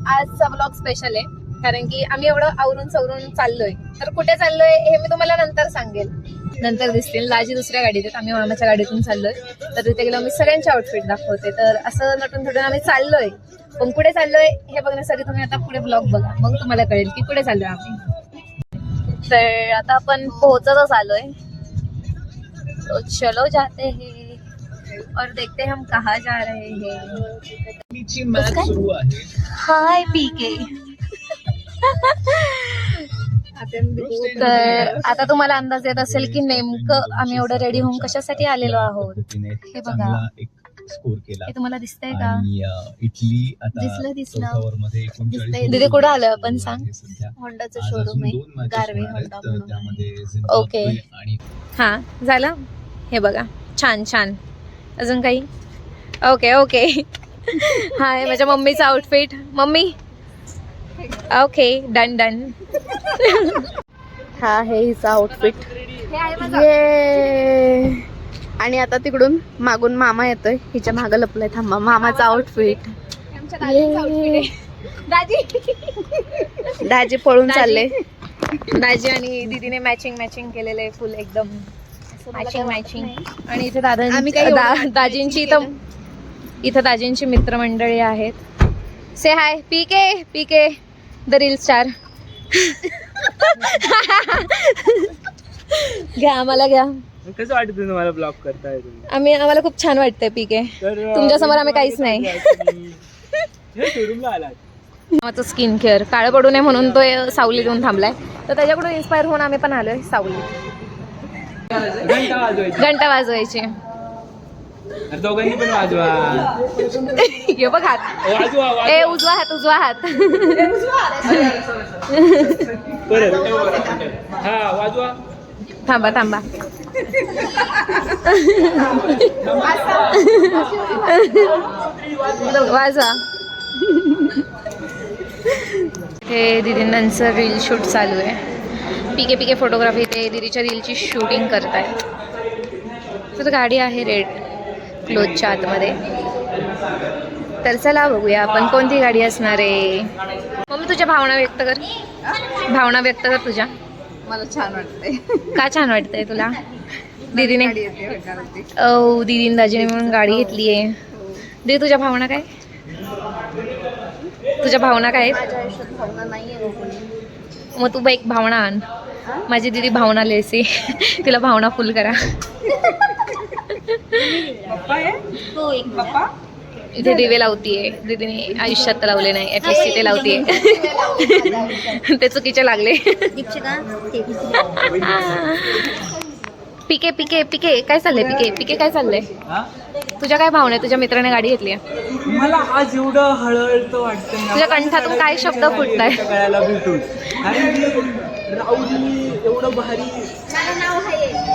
आजचा blog special आहे, कारण की आम्ही एवढं आवरून सवरून चाललोय. तर कुठे चाललोय हे मी तुम्हाला नंतर सांगेल, नंतर दिसतील. दाजी दुसऱ्या गाडीत आहेत, आम्ही मामाच्या गाडीतून चाललोय. तर तिथे गेलो मी सगळ्यांचे आउटफिट दाखवते. तर असं नटून थोडून आम्ही चाललोय, पण कुठे चाललोय हे बघण्यासाठी तुम्ही आता पुढे ब्लॉग बघा, मग तुम्हाला कळेल की कुठे चाललोय आम्ही. तर आता आपण पोहोचतच आलोय. तो चलो जाते हैं और देखते हैं हम कहाँ जा रहे हैं. हाय पीके. तर आता तुम्हाला अंदाज येत असेल की नेमकं आम्ही एवढं रेडी होऊन कशासाठी आलेलो आहोत. हे बघा, हे तुम्हाला दिसतंय का? इटली दिसलं. दीदी कुठं आलोय आपण सांग? होंडाचं शोरूम आहे, गारवे होंडा म्हणून. ओके, हा झालं. हे बघा, छान छान. अजून काही? Okay okay. हा आहे माझ्या मम्मीचा outfit. Mummy okay, done done. हा आहे हिचा आउटफिट. आणि आता तिकडून मागून मामा येतोय, हिच्या मागं लपलाय. थांबा, मामाचा आउटफिट. दाजी पळून चालले. दाजी आणि दीदीने मॅचिंग मॅचिंग केलेले फुल, एकदम मॅचिंग मॅचिंग. आणि इथे दाजींची इथं दाजींची मित्रमंडळी आहेत. से हाय पीके. पीके द रील स्टार. घ्या, आम्हाला घ्या. कसं वाटतं तुम्हाला ब्लॉग करताय तुम्ही? आम्हाला खूप छान वाटतंय पीके. तुमच्या समोर आम्ही काहीच नाही. शोरूमला आलात? मामाचं स्किन केअर काळं पडू नये म्हणून तो सावलीत येऊन थांबलाय. तर त्याच्याकडून इन्स्पायर होऊन आम्ही पण आलोय सावलीत. घंटा वाजवायची. दोघांनी पण वाजवा. हे बघ हात. ए उजवा हात, उजवा हात. हा वाजवा. थांबा थांबा. वाजवा. हे दीदींचं रील शूट चालू आहे. पीके पीके फोटोग्राफी. ते दीदीच्या रीलची शूटिंग करतायत. तर गाडी आहे रेड क्लोजच्या आतमध्ये. तर चला बघूया आपण कोणती गाडी असणार आहे. मम्मी तुझ्या भावना व्यक्त कर. भावना व्यक्त कर तुझ्या. मला छान वाटतंय. का छान वाटतंय तुला? दीदीने दीदीने दाजीने म्हणून गाडी घेतली आहे. दीदी तुझ्या भावना काय? तुझ्या भावना काय? माझ्या आयुष्यात भावना नाहीये. मग तू एक भावना आण. माझी दीदी भावना लेसी. तिला भावना फुल करा. इथे दिवे लावतीये दीदीने, आयुष्यात लावले नाही, ऍटलीस्ट तिथे लावतीये. ते चुकीचे लागले. पिके पिके पिके काय चाललंय? पिके पिके काय चाललंय? तुझ्या काय भावना आहे? तुझ्या मित्राने गाडी घेतली आहे. मला आज एवढं हळहळतं वाटतं. तुझ्या कंठातून काय शब्द फुटताय? गळ्याला भेटून राहुल एवढं भारी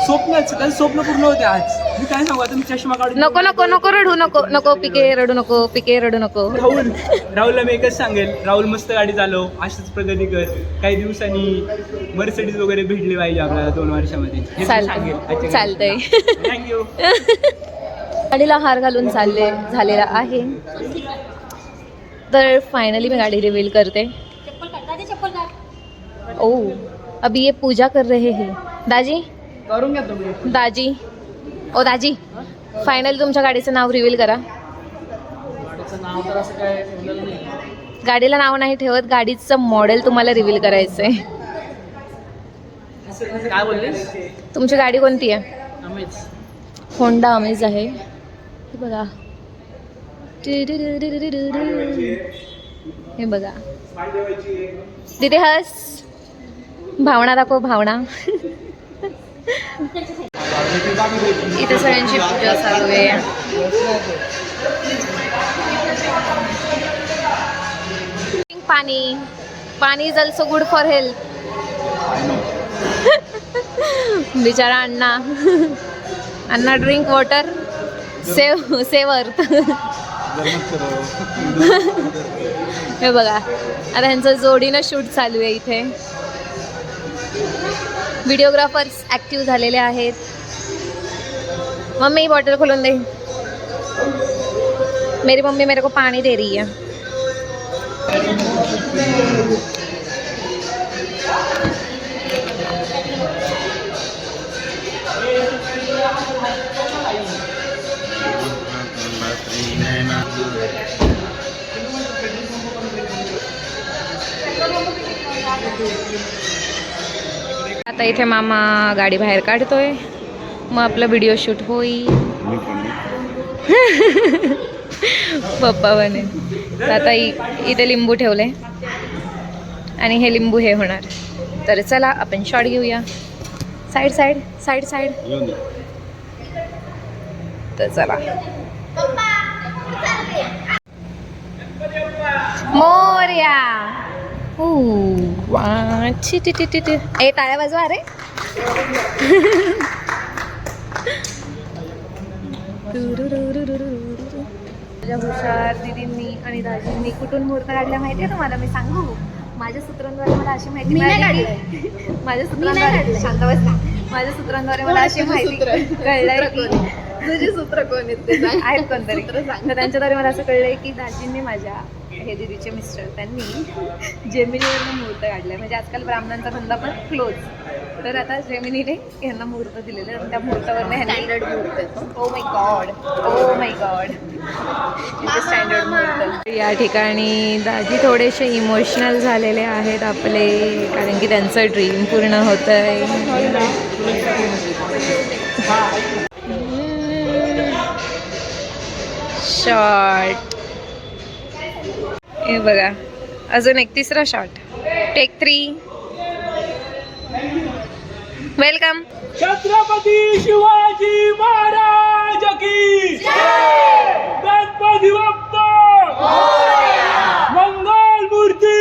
स्वप्न पूर्ण होते आज. मी काय सांगू, आता मी चष्मा काढून. नको नको नको रडू नको. नको पिके रडू नको. पिके रडू नको. राहुलला मी एकच सांगेल, राहुल मस्त गाडी चालव, अशीच प्रगती कर. काही दिवसांनी मर्सिडीज वगैरे भेटली पाहिजे आपल्याला 2 वर्षामध्ये. चालतंय. थँक्यू. गाडीला हार घालून झालेला आहे. तर फायनली मी गाडी रिव्हील करते. ओ अभी ये पूजा कर रहे हैं दाजी. करून घ्या तुम्ही. दाजी ओ दाजी, फायनली तुमच्या गाडीचं नाव रिव्हील करा. नाव तर असं काय ठेवलेलं नाही. गाडीला नाव नाही ठेवत, गाडीचं मॉडेल तुम्हाला रिव्हील करायचंय. काय बोललीस? तुमची गाडी कोणती आहे? अमेज. होंडा अमेज आहे. हे बघा, हे बघा. तिथे हस. भावना दाखव, भावना. इथे सगळ्यांची पूजा चालू आहे. पाणी पाणी is also good for health. बिचारा अण्णा. अण्णा ड्रिंक वॉटर, सेव अर्थ. हे बघा, आता ह्यांचं जोडीनं शूट चालू आहे इथे. व्हिडिओग्राफर्स ॲक्टिव्ह झालेले आहेत. मम्मी बॉटल खोलून दे. मेरी मम्मी मेरे को पानी दे रही है. आता इथे मामा गाडी बाहेर काढतोय, मग आपलं व्हिडिओ शूट होईल. पप्पा बने. आता इथे लिंबू ठेवले आणि हे लिंबू हे होणार. तर चला आपण शॉट घेऊया. Side side side side. तर चला. मोरया. ए टाळ्या वाजवा रे. माझ्या हुशार दीदींनी आणि दाजींनी कुठून मुहूर्त काढला माहितीये तुम्हाला? मी सांगू, माझ्या सूत्रांद्वारे मला अशी माहिती मिळाली. माझ्या सूत्रांद्वारे शांत बस ना. माझ्या सूत्रांद्वारे मला अशी माहिती कळलंय की तुझे सूत्र कोण आहेत कोणतरी. तर त्यांच्याद्वारे मला असं कळलंय की दाजींनी माझ्या हे दीदीचे मिस्टर त्यांनी जेमिनीवरनं मुहूर्त काढलाय. म्हणजे आजकाल ब्राह्मणांचा धंदा पण क्लोज. तर आता जेमिनीने यांना मुहूर्त दिलेलं आहे. त्या मुहूर्तावरनं स्टँडर्ड मुहूर्त. Oh my God, oh my God. Standard मुहूर्त. या ठिकाणी दाजी थोडेसे इमोशनल झालेले आहेत आपले, कारण की त्यांचं ड्रीम पूर्ण होत आहे. शॉट. हे बघा, अजून एक तिसरा shot. Take 3. Welcome. Chhatrapati Shivaji Maharaj की गणपती बाप्पा मंगल मूर्ती.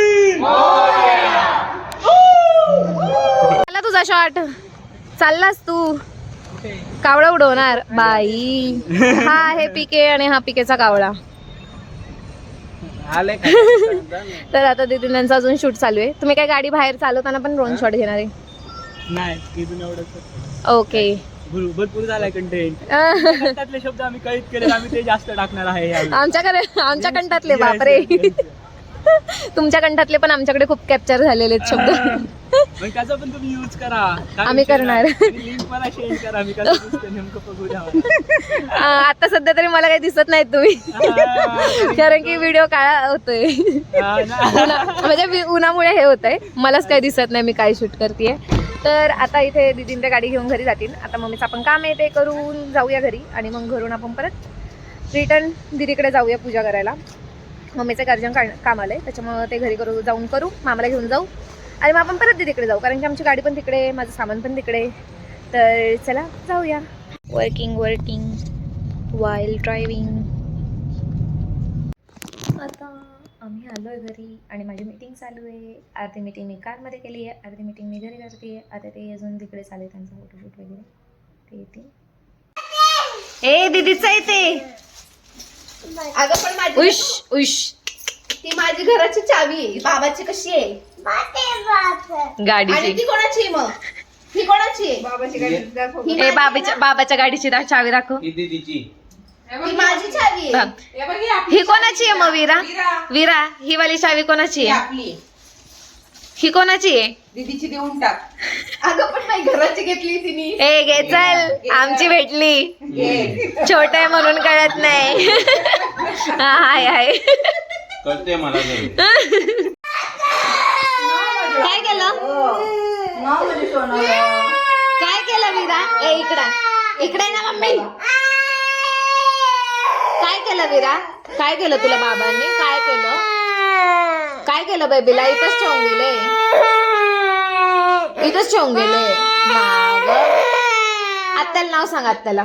आला तुझा शॉट. चाललास तू. कावळा उडवणार बाई. हा आहे पिके आणि हा पिकेचा कावळा. तर आता दीदींचा अजून शूट चालू आहे. तुम्ही काय गाडी बाहेर चालवताना पण ड्रोन शॉट घेणार आहे? नाही, इथून एवढंच. ओके. भरपूर झालाय कंटेंट. कंटातले शब्द आम्ही कैद केले, आम्ही ते जास्त टाकणार आहे यावेळी. आमच्या कंठातले बापरे. तुमच्या कंठातले पण आमच्याकडे खूप कॅप्चर झालेले आहेत शब्द. मग त्याचा पण तुम्ही यूज करा. आम्ही करणार. लिंक मला शेअर करा. मी कसं दिसतं नेमकं बघू द्या. आता सध्या तरी मला काही दिसत नाहीत तुम्ही, कारण की व्हिडिओ काळा होतोय. म्हणजे उन्हामुळे हे होतंय. मलाच काही दिसत नाही मी काय शूट करतेय. तर आता इथे दीदींच्या गाडी घेऊन घरी जातील. आता मम्मीचं आपण काम आहे ते करून जाऊया घरी, आणि मग घरून आपण परत रिटर्न दीदीकडे जाऊया पूजा करायला. मम्मीचं अर्जंट काम आलंय, त्याच्यामुळे ते घरी जाऊन करू, मामाला घेऊन जाऊ आणि मग आपण परत दीदीकडे जाऊ, कारण की आमची गाडी पण तिकडे, माझं सामान पण तिकडे. तर चला जाऊया. Working while driving. आता आम्ही आलो आहे घरी आणि माझी मीटिंग चालू आहे. अर्धी मीटिंग मी कारमध्ये केली आहे, अर्धी मीटिंग मी घरी करते आहे. आता ते अजून तिकडे चालू आहे त्यांचं फोटोशूट वगैरे, ते येते. ए दीदीचा येते. अगं पण माझी उश उश. ती माझी घराची चावी आहे. बाबाची कशी आहे? आणि गाडीची. ती कोणाची आहे मग? ही कोणाची आहे? बाबाची गाडी दाखव. ही ए माझी बाबाच्या गाडीची चावी दाखव. ही माझी चावी आहे. ही कोणाची आहे मग? विरा ही वाली चावी कोणाची आहे? आपली ही कोणाची आहे? दीदीची देऊन टाक. अगं पण माझी घराची घेतली तिने. ए घे चल, आमची भेटली. छोट आहे म्हणून कळत नाही. हाय हाय. कळते मला घरी. काय केलं? काय केलं विरा? ए इकडे ना मम्मी. काय केलं विरा? काय केलं तुला बाबांनी? काय केलं बेबीला? इथंच ठेवून गेले. माग आत्याला नाव सांग. आत्याला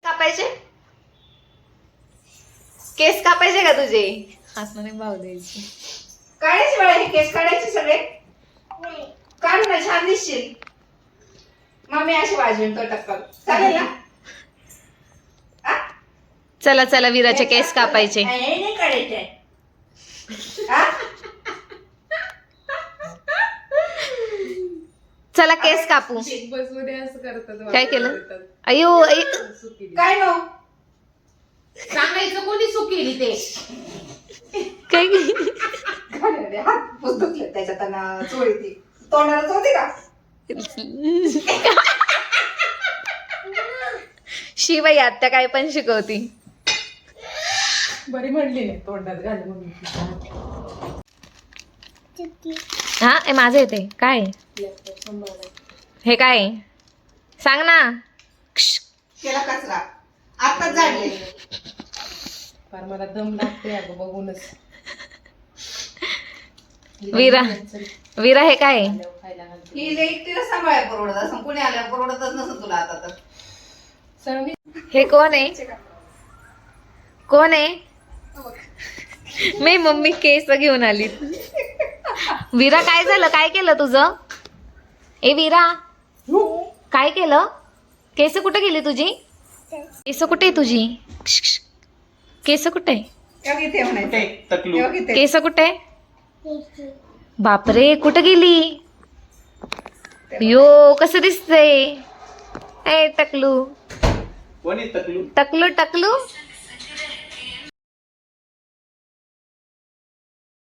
कापायचे केस कापायचे का तुझे? हाताने भाव द्यायची. काढायची बाळा, हे केस काढायचे सगळे. काढू ना, छान दिसशील. मम्मी अशी वाजवेन तो टक्कल. चालेल ना? चला चला विराचे केस कापायचे. नाही काढायचे. चला केस कापू. बसमध्ये असं करतात. काय केलं? अयो काय नो सांगायचं कोणी चूक केली ते. काय हात पुसतोय त्याच्यात आणि चोळी ती तोंडाला होती का? शिवाई आत्या काय पण शिकवती. बरी म्हणली नाही तोंडात घाल म्हणून. हा ए माझं येते काय हे काय सांग ना. केला कचरा आताच झाडले. फार मला दम लागते अगं बघूनच. वीरा वीरा हे काय खायला घालते. ही लई एकटीला सांभाळायला परवडत असं कुणी आल्यावर परवडतच नसं तुला आता तर. सगळी हे कोण आहे कोण आहे. मी मम्मी केस घेऊन आली. वीरा काय झालं काय केलं तुझं. ए वीरा काय केलं. केस कुठे गेली तुझी. केस कुठे आहे तुझी. केस कुठे एवढी इथे म्हणायचं तकलू एवढी इथे. केस कुठे. बापरे कुठे गेली. यो कसं दिसतंय. ए टकलू कोणी तकलू टकलू टकलू